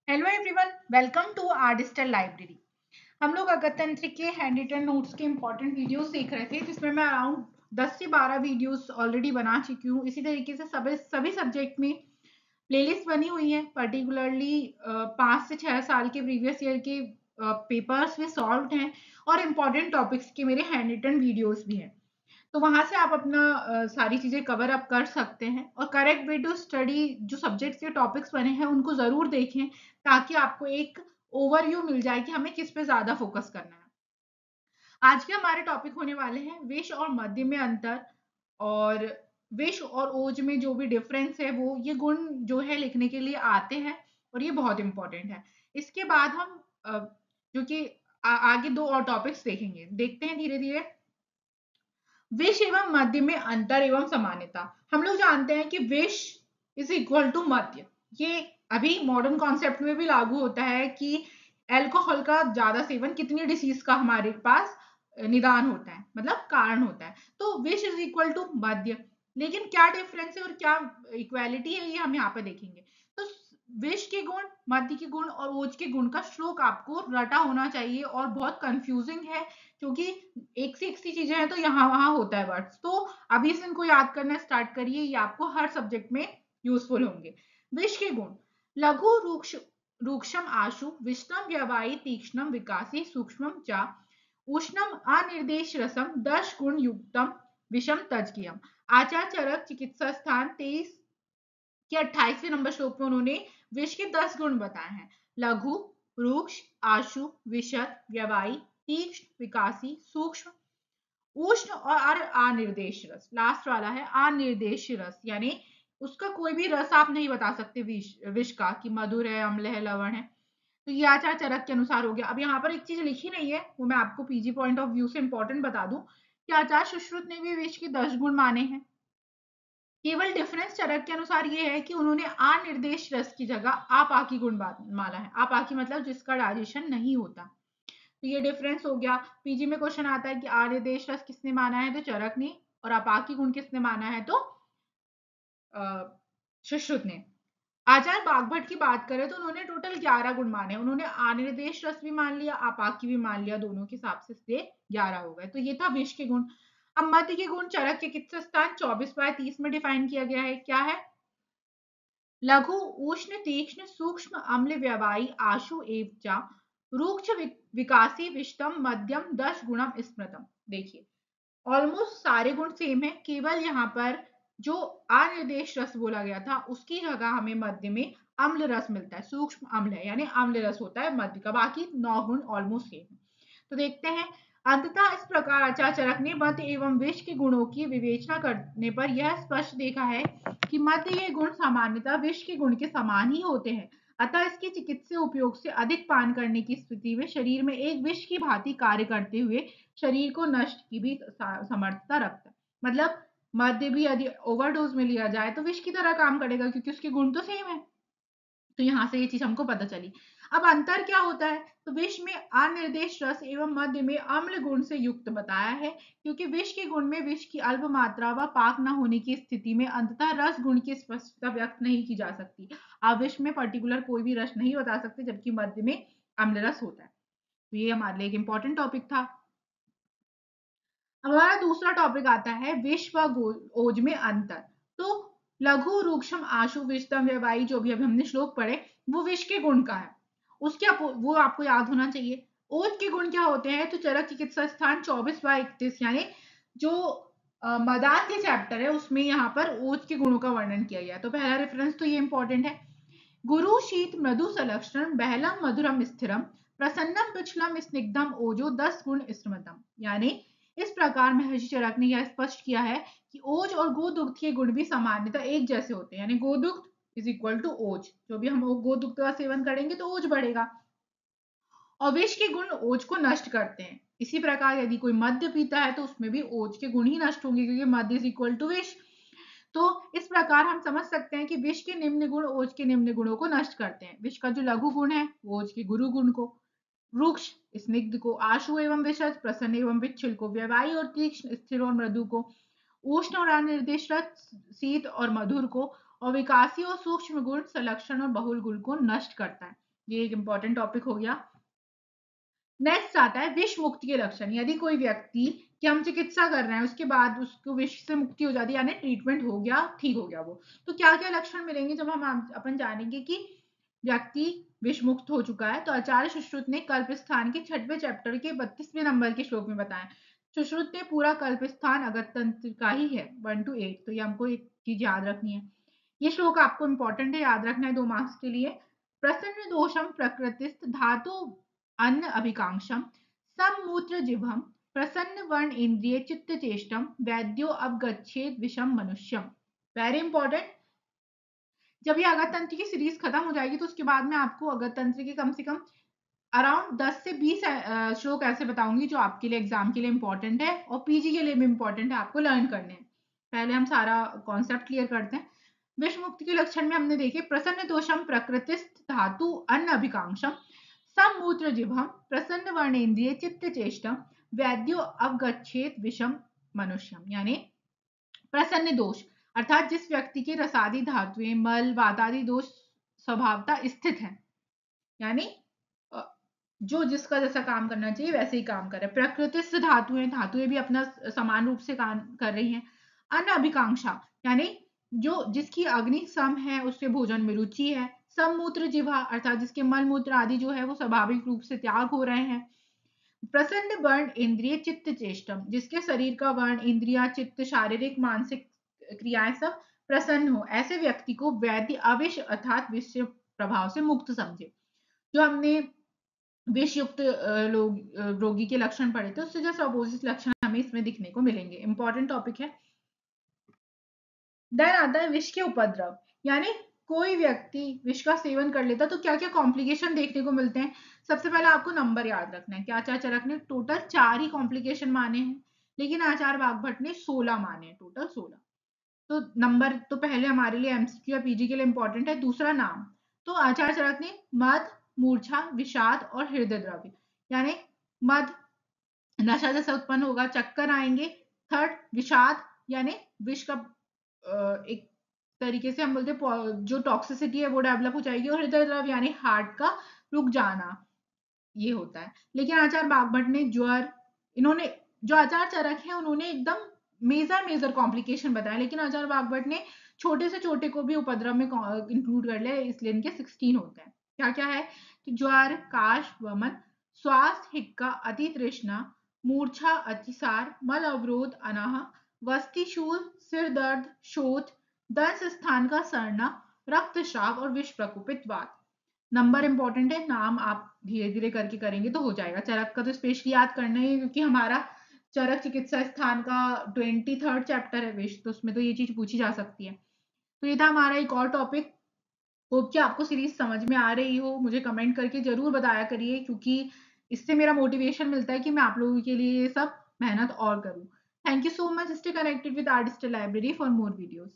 Hello everyone, welcome to our digital library. हम लोग अगतंत्र के हैंड रिटन नोट्स के इंपॉर्टेंट वीडियोस देख रहे थे, जिसमें मैं अराउंड 10 से 12 वीडियोस ऑलरेडी बना चुकी हूँ। इसी तरीके से सभी सब्जेक्ट में प्लेलिस्ट बनी हुई है। पर्टिकुलरली 5 से 6 साल के प्रीवियस ईयर के पेपर्स भी सॉल्व हैं और इम्पॉर्टेंट टॉपिक्स के मेरे हैंड रिटन वीडियोस भी हैं। तो वहां से आप अपना सारी चीजें कवर अप कर सकते हैं और करेक्ट वे टू स्टडी जो सब्जेक्ट्स के टॉपिक्स बने हैं उनको जरूर देखें, ताकि आपको एक ओवरव्यू मिल जाए कि हमें किस पे ज्यादा फोकस करना है। आज के हमारे टॉपिक होने वाले हैं विष और मध्य में अंतर, और विष और ओज में जो भी डिफरेंस है वो ये गुण जो है लिखने के लिए आते हैं और ये बहुत इंपॉर्टेंट है। इसके बाद हम जो कि आगे दो और टॉपिक्स देखेंगे, देखते हैं धीरे धीरे। विष एवं मध्य में अंतर एवं समानता। हम लोग जानते हैं कि विष इज इक्वल टू मध्य। ये अभी मॉडर्न कॉन्सेप्ट में भी लागू होता है कि अल्कोहल का ज्यादा सेवन कितनी डिसीज का हमारे पास निदान होता है, मतलब कारण होता है। तो विष इज इक्वल टू मध्य, लेकिन क्या डिफरेंस है और क्या इक्वालिटी है ये हम यहाँ पे देखेंगे। तो विष के गुण, मध्य के गुण और ओज के गुण का श्लोक आपको रटा होना चाहिए, और बहुत कंफ्यूजिंग है क्योंकि एक से एक सी चीजें हैं तो यहाँ वहां होता है वर्ड्स। तो अभी से इनको याद करना स्टार्ट करिए, ये आपको हर सब्जेक्ट में यूजफुल होंगे। विष के गुण: लघु रूक्ष रूक्षम आशु, विष्णम व्यवायी, तीक्ष्णम विकासी, सूक्ष्मम चा, उष्णम अनिर्देश रसम, 10 गुण युक्तम, विषम तजकियम। आचार्य चरक चिकित्सा स्थान 23 के 28वें नंबर श्लोक में उन्होंने विष के 10 गुण बताए हैं। लघु, रूक्ष, आशु, विशद, व्यवायी, तीक्ष्ण, विकासी, सूक्ष्म, उष्ण और अनिर्देश रस। लास्ट वाला है अनिर्देश रस, यानी उसका कोई भी रस आप नहीं बता सकते विष का कि मधुर है, अम्ल है, लवण है। तो ये आचार चरक के अनुसार हो गया। अब यहाँ पर एक चीज लिखी नहीं है, वो मैं आपको पीजी पॉइंट ऑफ व्यू से इंपॉर्टेंट बता दूं कि आचार्य सुश्रुत ने भी विष के 10 गुण माने हैं। केवल डिफरेंस चरक के अनुसार ये है कि उन्होंने अनिर्देश रस की जगह आपाकी गुण माना है। आपाकी मतलब जिसका डाइजेशन नहीं होता। तो ये डिफरेंस हो गया। पीजी में क्वेश्चन आता है कि अनिर्देश रस किसने माना है, तो चरक ने, और आपाकी गुण किसने माना है, तो सुश्रुत ने। आचार्य बागभट्ट की बात करें तो उन्होंने टोटल 11 गुण माने। उन्होंने अनिर्देश रस भी मान लिया, आपाकी भी मान लिया, दोनों के हिसाब से 11 हो गए। तो ये था विष के गुण। अब मध्य के गुण चरक के कितने स्थान 24/30 में डिफाइन किया गया है, क्या है? लघु, उष्ण, तीक्ष्ण, सूक्ष्म, अम्ल, व्यवायी, आशु एवं रूक्ष, विकासी, विषतम, मध्यम, 10 गुणम, स्मृतम। देखिए ऑलमोस्ट सारे गुण सेम है, केवल यहाँ पर जो अनिर्देश रस बोला गया था उसकी जगह हमें मध्य में अम्ल रस मिलता है। सूक्ष्म अम्ल है यानी अम्ल रस होता है मध्य का, बाकी 9 गुण ऑलमोस्ट सेम है। तो देखते हैं। अंततः इस प्रकार आचार्य चरक ने मध्य एवं विष के गुणों की विवेचना करने पर यह स्पष्ट देखा है कि मध्य के गुण सामान्यतः विष के गुण के समान ही होते हैं। अतः इसके चिकित्सीय उपयोग से अधिक पान करने की स्थिति में शरीर में एक विष की भांति कार्य करते हुए शरीर को नष्ट की भी समर्थता रखता है। मतलब मद्य भी यदि ओवरडोज में लिया जाए तो विष की तरह काम करेगा, क्योंकि उसके गुण तो सेम है। तो यहाँ से ये चीज हमको पता चली। अब अंतर क्या होता है, तो विष में अनिर्देश रस एवं मध्य में अम्ल गुण से युक्त बताया है, क्योंकि विष के गुण में विष की अल्प मात्रा व पाक न होने की स्थिति में अंततः रस गुण की स्पष्टता व्यक्त नहीं की जा सकती। आप विष में पर्टिकुलर कोई भी रस नहीं बता सकते, जबकि मध्य में अम्ल रस होता है। तो ये हमारे लिए एक इंपॉर्टेंट टॉपिक था। हमारा दूसरा टॉपिक आता है विष व ओज में अंतर। तो लघु, रूक्षम, आशु, विषतम, व्यवायी, जो भी अभी हमने श्लोक पढ़े, वो विष के गुण का है। उसके वो आपको याद होना चाहिए। ओज के गुण क्या होते हैं, तो चरक चिकित्सा स्थान 24/31, यानी जो मदार के चैप्टर है उसमें यहाँ पर ओज के गुणों का वर्णन किया गया। तो पहला रेफरेंस तो ये इंपॉर्टेंट है। गुरु शीत मृदु सलक्षण, बहलम मधुरम स्थिरम, प्रसन्नम पिछलम स्निग्धम, ओजो 10 गुण स्मृतम। यानी इस प्रकार महर्षि चरक ने यह स्पष्ट किया है कि ओज और गोदुग्ध के गुण भी सामान्यतः एक जैसे होते हैं, यानी गोदुग्ध इज इक्वल टू ओज। जो भी हम गोदुग्ध का सेवन करेंगे तो ओज बढ़ेगा, और विष के गुण ओज को नष्ट करते हैं। इसी प्रकार यदि कोई मद्य पीता है तो उसमें भी ओज के गुण ही नष्ट होंगे, क्योंकि मद्य इज इक्वल टू विष। तो इस प्रकार हम समझ सकते हैं कि विष के निम्न गुण ओज के निम्न गुणों को नष्ट करते हैं। विष का जो लघु गुण है वो ओज के गुरु गुण को, रूक्ष स्निग्ध को, आशु एवं विशद, प्रसन्न एवं विच्छिल को, व्यवायी और तीक्ष्ण स्थिर और मृदु को, उष्ण और अनिर्दिष्ट शीत और मधुर को, और विकासी और सूक्ष्म गुण सलक्षण और बहुल गुण को नष्ट करता है। ये एक इंपॉर्टेंट टॉपिक हो गया। नेक्स्ट आता है विष मुक्ति के लक्षण। यदि कोई व्यक्ति की हम चिकित्सा कर रहे हैं, उसके बाद उसको विष से मुक्ति हो जाती है, यानी ट्रीटमेंट हो गया, ठीक हो गया वो, तो क्या क्या लक्षण मिलेंगे जब हम अपन जानेंगे कि व्यक्ति विष मुक्त हो चुका है। तो आचार्य सुश्रुत ने कल्पस्थान के 6वें चैप्टर के 32वें नंबर के श्लोक में बताया। सुश्रुत ने पूरा कल्पस्थान अगत तंत्र का ही है 1 to 8, तो ये हमको एक चीज याद रखनी है। ये श्लोक आपको इंपॉर्टेंट है, याद रखना है 2 मार्क्स के लिए। प्रसन्न दोषम प्रकृतिस्थ धातु अन्न अभिकांक्षम समूत्र जिह्वम प्रसन्न वर्ण इंद्रिय चित्त चेष्टम वैद्यो अवगच्छेद विषम मनुष्यम। Very important. जब ये अगत तंत्र की सीरीज खत्म हो जाएगी तो उसके बाद में आपको अगत तंत्र के कम से कम अराउंड 10 से 20 श्लोक ऐसे बताऊंगी जो आपके लिए एग्जाम के लिए इंपॉर्टेंट है और पीजी के लिए भी इंपॉर्टेंट है, आपको लर्न करने हैं। पहले हम सारा कॉन्सेप्ट क्लियर करते हैं। विष मुक्ति के लक्षण में हमने देखे प्रसन्न दोषम प्रकृतिस्थ धातु अन्न अभिकांक्षम समूत्र जिह्वम प्रसन्न वर्णेन्द्रिय चित्त चेष्टम वैद्यो अवगच्छेत विषम मनुष्यम। यानी प्रसन्न दोष अर्थात जिस व्यक्ति के रसादी धातुएं मल वातादि दोष स्वभावतः स्थित है, यानी जो जिसका जैसा काम करना चाहिए वैसे ही काम करे। प्रकृतिस्थ धातुएं, धातुएं भी अपना समान रूप से काम कर रही हैं। अन्न अभिकांक्षा यानी जो जिसकी अग्नि सम है, उसके भोजन में रुचि है। समूत्र जिह्वा अर्थात जिसके मल मूत्र आदि जो है वो स्वाभाविक रूप से त्याग हो रहे हैं। प्रसन्न वर्ण इंद्रिय चित्त चेष्टम जिसके शरीर का वर्ण इंद्रिया चित्त शारीरिक मानसिक क्रियाएं सब प्रसन्न हो, ऐसे व्यक्ति को वैद्य अविष अर्थात विष प्रभाव से मुक्त समझे। जो हमने विष युक्त रोगी के लक्षण पढ़े थे उससे जस्ट अपोजिट लक्षण हमें इसमें दिखने को मिलेंगे। इंपॉर्टेंट टॉपिक है। देन आता है विष के उपद्रव, यानी कोई व्यक्ति विष का सेवन कर लेता तो क्या क्या कॉम्प्लिकेशन देखने को मिलते हैं। सबसे पहले आपको नंबर याद रखना है, क्या क्या रखने, टोटल 4 ही कॉम्प्लिकेशन माने हैं, लेकिन आचार्य वाग्भट ने 16 माने हैं, टोटल 16। तो नंबर तो पहले हमारे लिए एमसीक्यू या पीजी के लिए इंपॉर्टेंट है। दूसरा नाम, तो आचार्य चरक ने मद, मूर्छा, विषाद और हृदय द्रव्य, यानी मद नशा जैसा उत्पन्न होगा, चक्कर आएंगे। थर्ड विषाद यानी विष का एक तरीके से हम बोलते हैं जो टॉक्सिसिटी है वो डेवलप हो जाएगी। और हृदय द्रव्य यानी हार्ट का रुक जाना, ये होता है। लेकिन आचार्य वाग्भट ने ज्वर, इन्होंने जो आचार्य चरक है उन्होंने एकदम मेजर कॉम्प्लिकेशन बताया, लेकिन आचार्य वाग्भट ने छोटे से छोटे को भी उपद्रव में इंक्लूड कर लिया, इसलिए इनके 16 होते हैं। क्या क्या है कि ज्वर, काश, वमन, श्वास, हिक्का, अति तृष्णा, मूर्छा, अतिसार, मल अवरोध, अनाह, वस्तिशूल, सिर दर्द, शोथ, दंश स्थान का सड़ना, रक्तस्राव और विष प्रकोपित वात। नंबर इंपॉर्टेंट है, नाम आप धीरे धीरे करके करेंगे तो हो जाएगा। चरक का तो स्पेशली याद करना है क्योंकि हमारा चरक चिकित्सा स्थान का 23rd चैप्टर है विष, तो उसमें तो ये चीज पूछी जा सकती है। तो ये था हमारा एक और टॉपिक। होप कि आपको सीरीज समझ में आ रही हो। मुझे कमेंट करके जरूर बताया करिए क्योंकि इससे मेरा मोटिवेशन मिलता है कि मैं आप लोगों के लिए ये सब मेहनत और करूं। Thank you so much. Stay connected with our digital library for more videos.